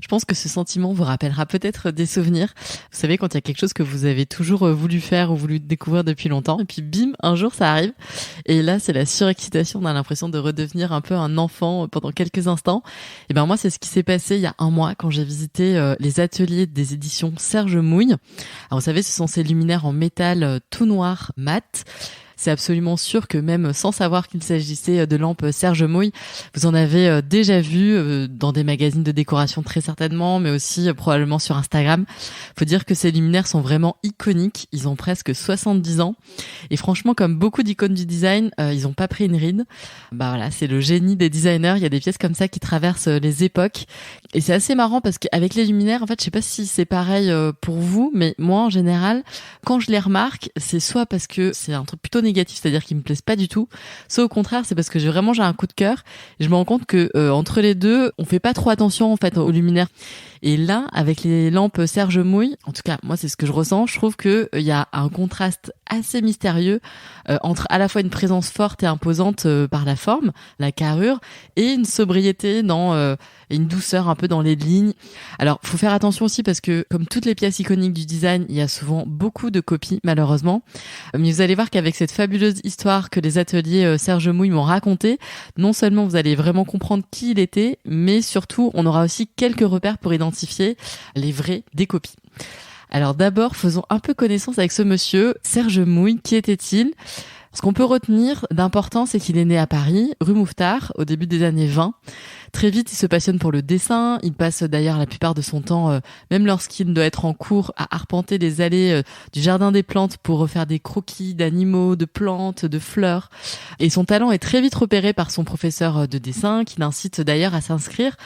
Je pense que ce sentiment vous rappellera peut-être des souvenirs. Vous savez, quand il y a quelque chose que vous avez toujours voulu faire ou voulu découvrir depuis longtemps, et puis bim, un jour ça arrive. Et là, c'est la surexcitation. On a l'impression de redevenir un peu un enfant pendant quelques instants. Et ben moi, c'est ce qui s'est passé il y a un mois quand j'ai visité les ateliers des éditions Serge Mouille. Alors vous savez, ce sont ces luminaires en métal tout noir mat. C'est absolument sûr que même sans savoir qu'il s'agissait de lampes Serge Mouille, vous en avez déjà vu dans des magazines de décoration très certainement, mais aussi probablement sur Instagram. Faut dire que ces luminaires sont vraiment iconiques. Ils ont presque 70 ans. Et franchement, comme beaucoup d'icônes du design, ils ont pas pris une ride. Bah voilà, c'est le génie des designers. Il y a des pièces comme ça qui traversent les époques. Et c'est assez marrant parce qu'avec les luminaires, en fait, je sais pas si c'est pareil pour vous, mais moi, en général, quand je les remarque, c'est soit parce que c'est un truc plutôt négatif, c'est-à-dire qu'ils me plaisent pas du tout, soit au contraire, c'est parce que j'ai un coup de cœur et je me rends compte que entre les deux, on fait pas trop attention en fait aux luminaires. Et là, avec les lampes Serge Mouille, en tout cas, moi, c'est ce que je ressens. Je trouve que il y a un contraste assez mystérieux entre à la fois une présence forte et imposante par la forme, la carrure, et une sobriété et une douceur un peu dans les lignes. Alors, faut faire attention aussi parce que, comme toutes les pièces iconiques du design, il y a souvent beaucoup de copies, malheureusement. Mais vous allez voir qu'avec cette fabuleuse histoire que les ateliers Serge Mouille m'ont racontée, non seulement vous allez vraiment comprendre qui il était, mais surtout, on aura aussi quelques repères pour identifier les vrais des copies. Alors d'abord, faisons un peu connaissance avec ce monsieur, Serge Mouille. Qui était-il ? Ce qu'on peut retenir d'important, c'est qu'il est né à Paris, rue Mouffetard, au début des années 20. Très vite, il se passionne pour le dessin. Il passe d'ailleurs la plupart de son temps, même lorsqu'il doit être en cours, à arpenter les allées du jardin des plantes pour refaire des croquis d'animaux, de plantes, de fleurs. Et son talent est très vite repéré par son professeur de dessin, qui l'incite d'ailleurs à s'inscrire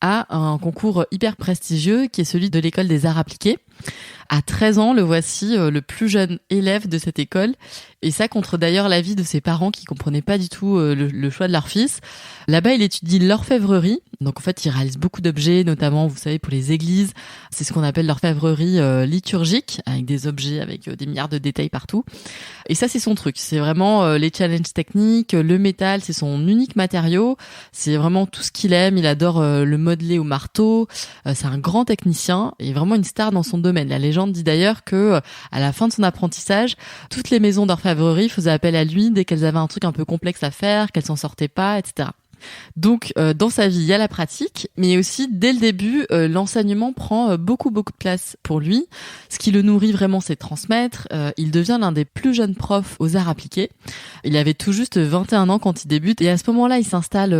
à un concours hyper prestigieux qui est celui de l'école des arts appliqués. À 13 ans, le voici le plus jeune élève de cette école. Et ça contre d'ailleurs l'avis de ses parents qui comprenaient pas du tout le choix de leur fils. Là-bas, il étudie l'orfèvrerie. Donc en fait, il réalise beaucoup d'objets, notamment, vous savez, pour les églises. C'est ce qu'on appelle l'orfèvrerie liturgique, avec des objets avec des milliards de détails partout. Et ça, c'est son truc. C'est vraiment les challenges techniques, le métal, c'est son unique matériau. C'est vraiment tout ce qu'il aime. Il adore le modeler au marteau. C'est un grand technicien et vraiment une star dans son domaine. La légende dit d'ailleurs que à la fin de son apprentissage, toutes les maisons d'orfèvrerie faisaient appel à lui dès qu'elles avaient un truc un peu complexe à faire, qu'elles s'en sortaient pas, etc. Donc, dans sa vie, il y a la pratique, mais aussi, dès le début, l'enseignement prend beaucoup de place pour lui. Ce qui le nourrit vraiment, c'est transmettre. Il devient l'un des plus jeunes profs aux arts appliqués. Il avait tout juste 21 ans quand il débute, et à ce moment-là, il s'installe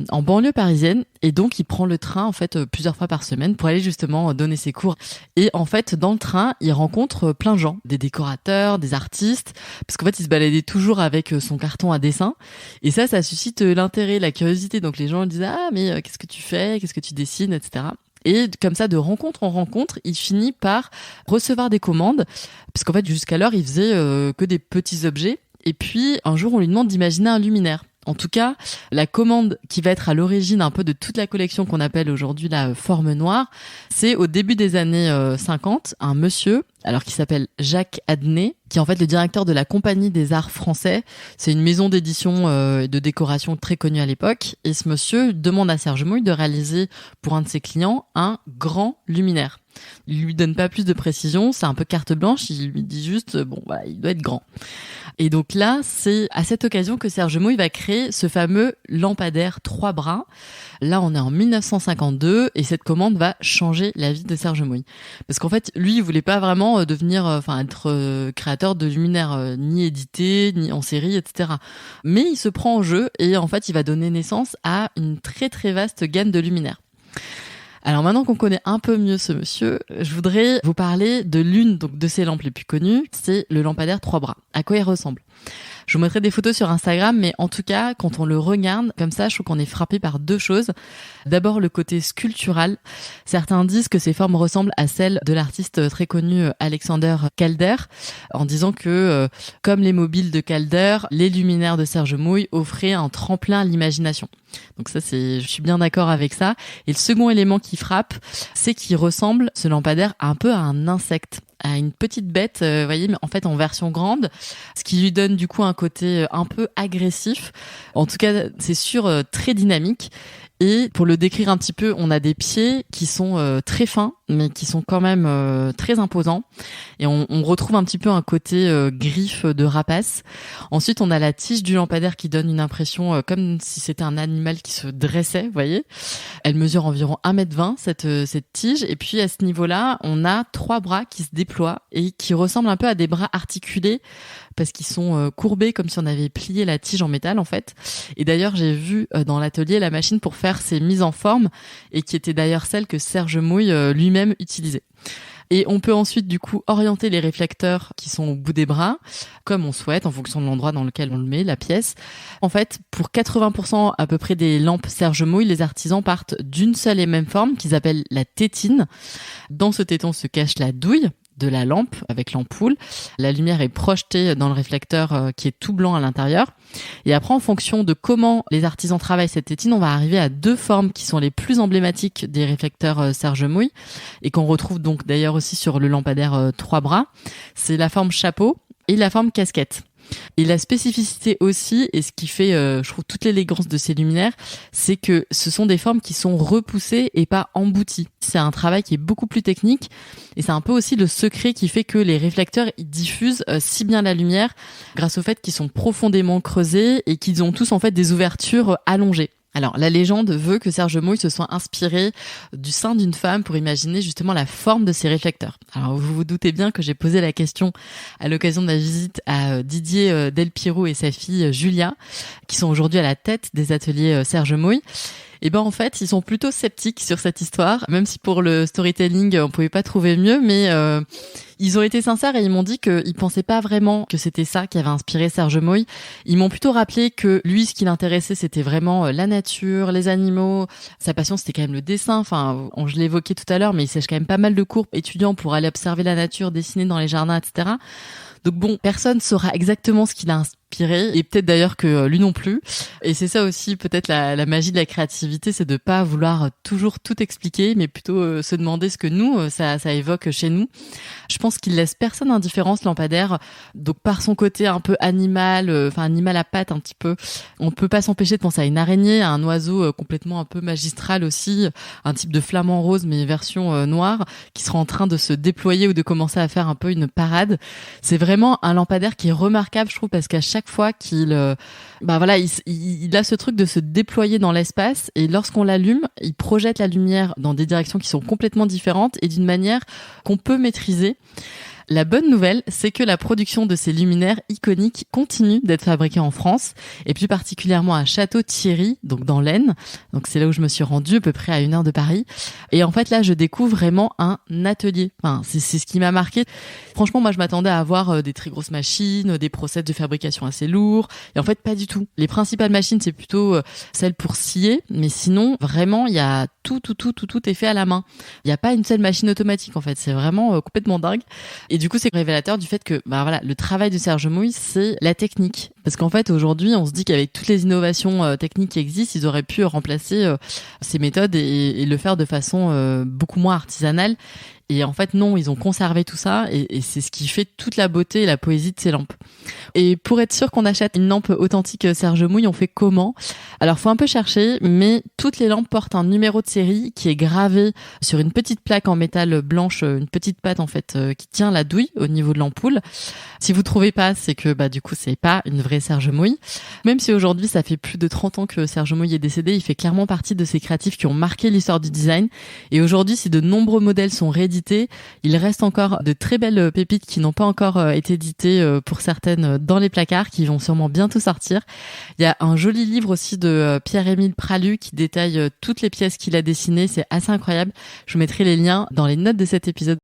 en banlieue parisienne, et donc il prend le train, en fait, plusieurs fois par semaine pour aller justement donner ses cours. Et en fait, dans le train, il rencontre plein de gens, des décorateurs, des artistes, parce qu'en fait, il se baladait toujours avec son carton à dessin, et ça suscite l'intérêt, la curiosité. Donc les gens lui disent mais qu'est-ce que tu fais, qu'est-ce que tu dessines, etc. Et comme ça, de rencontre en rencontre, il finit par recevoir des commandes, parce qu'en fait jusqu'alors il faisait que des petits objets. Et puis un jour on lui demande d'imaginer un luminaire. En tout cas, la commande qui va être à l'origine un peu de toute la collection qu'on appelle aujourd'hui la forme noire, c'est au début des années 50, un monsieur, alors qui s'appelle Jacques Adnet, qui est en fait le directeur de la Compagnie des Arts Français. C'est une maison d'édition et de décoration très connue à l'époque. Et ce monsieur demande à Serge Mouille de réaliser pour un de ses clients un grand luminaire. Il lui donne pas plus de précision, c'est un peu carte blanche, il lui dit juste, il doit être grand. Et donc là, c'est à cette occasion que Serge Mouille va créer ce fameux lampadaire 3 bras. Là, on est en 1952 et cette commande va changer la vie de Serge Mouille. Parce qu'en fait, lui, il voulait pas vraiment être créateur de luminaires, ni édité, ni en série, etc. Mais il se prend au jeu et en fait, il va donner naissance à une très très vaste gamme de luminaires. Alors maintenant qu'on connaît un peu mieux ce monsieur, je voudrais vous parler de l'une de ses lampes les plus connues, c'est le lampadaire 3 bras. À quoi il ressemble ? Je vous mettrai des photos sur Instagram, mais en tout cas, quand on le regarde comme ça, je trouve qu'on est frappé par deux choses. D'abord, le côté sculptural. Certains disent que ses formes ressemblent à celles de l'artiste très connu Alexander Calder, en disant que, comme les mobiles de Calder, les luminaires de Serge Mouille offraient un tremplin à l'imagination. Donc ça, je suis bien d'accord avec ça. Et le second élément qui frappe, c'est qu'il ressemble, ce lampadaire, un peu à un insecte. à une petite bête, vous voyez, mais en fait en version grande, ce qui lui donne du coup un côté un peu agressif. En tout cas, c'est sûr, très dynamique. Et pour le décrire un petit peu, on a des pieds qui sont très fins, mais qui sont quand même très imposants. Et on retrouve un petit peu un côté griffe de rapace. Ensuite, on a la tige du lampadaire qui donne une impression comme si c'était un animal qui se dressait, vous voyez. Elle mesure environ 1,20 m, cette tige. Et puis, à ce niveau-là, on a 3 bras qui se déploient et qui ressemblent un peu à des bras articulés parce qu'ils sont courbés comme si on avait plié la tige en métal, en fait. Et d'ailleurs, j'ai vu dans l'atelier la machine pour faire ces mises en forme et qui était d'ailleurs celle que Serge Mouille lui-même utilisait. Et on peut ensuite du coup orienter les réflecteurs qui sont au bout des bras comme on souhaite en fonction de l'endroit dans lequel on le met, la pièce. En fait, pour 80% à peu près des lampes Serge Mouille, les artisans partent d'une seule et même forme qu'ils appellent la tétine. Dans ce téton se cache la douille de la lampe avec l'ampoule. La lumière est projetée dans le réflecteur qui est tout blanc à l'intérieur. Et après, en fonction de comment les artisans travaillent cette tétine, on va arriver à 2 formes qui sont les plus emblématiques des réflecteurs Serge Mouille et qu'on retrouve donc d'ailleurs aussi sur le lampadaire 3 bras. C'est la forme chapeau et la forme casquette. Et la spécificité aussi, et ce qui fait, je trouve, toute l'élégance de ces luminaires, c'est que ce sont des formes qui sont repoussées et pas embouties. C'est un travail qui est beaucoup plus technique, et c'est un peu aussi le secret qui fait que les réflecteurs, ils diffusent si bien la lumière grâce au fait qu'ils sont profondément creusés et qu'ils ont tous en fait des ouvertures allongées. Alors, la légende veut que Serge Mouille se soit inspiré du sein d'une femme pour imaginer justement la forme de ses réflecteurs. Alors, vous vous doutez bien que j'ai posé la question à l'occasion de ma visite à Didier Delpiro et sa fille Julia, qui sont aujourd'hui à la tête des ateliers Serge Mouille. Et ben en fait, ils sont plutôt sceptiques sur cette histoire, même si pour le storytelling, on pouvait pas trouver mieux, mais ils ont été sincères et ils m'ont dit qu'ils pensaient pas vraiment que c'était ça qui avait inspiré Serge Mouille. Ils m'ont plutôt rappelé que lui, ce qui l'intéressait, c'était vraiment la nature, les animaux. Sa passion, c'était quand même le dessin. Enfin, je l'ai évoqué tout à l'heure, mais il sèche quand même pas mal de cours étudiants pour aller observer la nature, dessiner dans les jardins, etc. Donc bon, personne saura exactement ce qu'il a inspiré, et peut-être d'ailleurs que lui non plus. Et c'est ça aussi peut-être la magie de la créativité, c'est de pas vouloir toujours tout expliquer, mais plutôt se demander ce que nous, ça évoque chez nous. Je pense qu'il laisse personne indifférent, ce lampadaire. Donc par son côté un peu animal, animal à pattes un petit peu, on ne peut pas s'empêcher de penser à une araignée, à un oiseau complètement un peu magistral aussi, un type de flamant rose mais version noire, qui sera en train de se déployer ou de commencer à faire un peu une parade. C'est vraiment un lampadaire qui est remarquable, je trouve, parce qu'à chaque fois qu'il il a ce truc de se déployer dans l'espace, et lorsqu'on l'allume, il projette la lumière dans des directions qui sont complètement différentes et d'une manière qu'on peut maîtriser. La bonne nouvelle, c'est que la production de ces luminaires iconiques continue d'être fabriquée en France, et plus particulièrement à Château-Thierry, donc dans l'Aisne. Donc c'est là où je me suis rendue, à peu près à 1 heure de Paris. Et en fait là, je découvre vraiment un atelier. Enfin, c'est ce qui m'a marqué. Franchement, moi je m'attendais à avoir des très grosses machines, des process de fabrication assez lourds, et en fait pas du tout. Les principales machines, c'est plutôt celles pour scier, mais sinon vraiment il y a tout est fait à la main. Il n'y a pas une seule machine automatique en fait. C'est vraiment complètement dingue. Et du coup, c'est révélateur du fait que, le travail de Serge Mouille, c'est la technique. Parce qu'en fait, aujourd'hui, on se dit qu'avec toutes les innovations techniques qui existent, ils auraient pu remplacer ces méthodes et le faire de façon beaucoup moins artisanale. Et en fait, non, ils ont conservé tout ça, et c'est ce qui fait toute la beauté et la poésie de ces lampes. Et pour être sûr qu'on achète une lampe authentique Serge Mouille, on fait comment? Alors, faut un peu chercher, mais toutes les lampes portent un numéro de série qui est gravé sur une petite plaque en métal blanche, une petite patte en fait qui tient la douille au niveau de l'ampoule. Si vous trouvez pas, c'est que du coup, c'est pas une vraie Serge Mouille. Même si aujourd'hui, ça fait plus de 30 ans que Serge Mouille est décédé, il fait clairement partie de ces créatifs qui ont marqué l'histoire du design. Et aujourd'hui, si de nombreux modèles sont réédités, il reste encore de très belles pépites qui n'ont pas encore été éditées pour certaines dans les placards, qui vont sûrement bientôt sortir. Il y a un joli livre aussi de Pierre-Émile Pralu qui détaille toutes les pièces qu'il a dessinées. C'est assez incroyable. Je vous mettrai les liens dans les notes de cet épisode.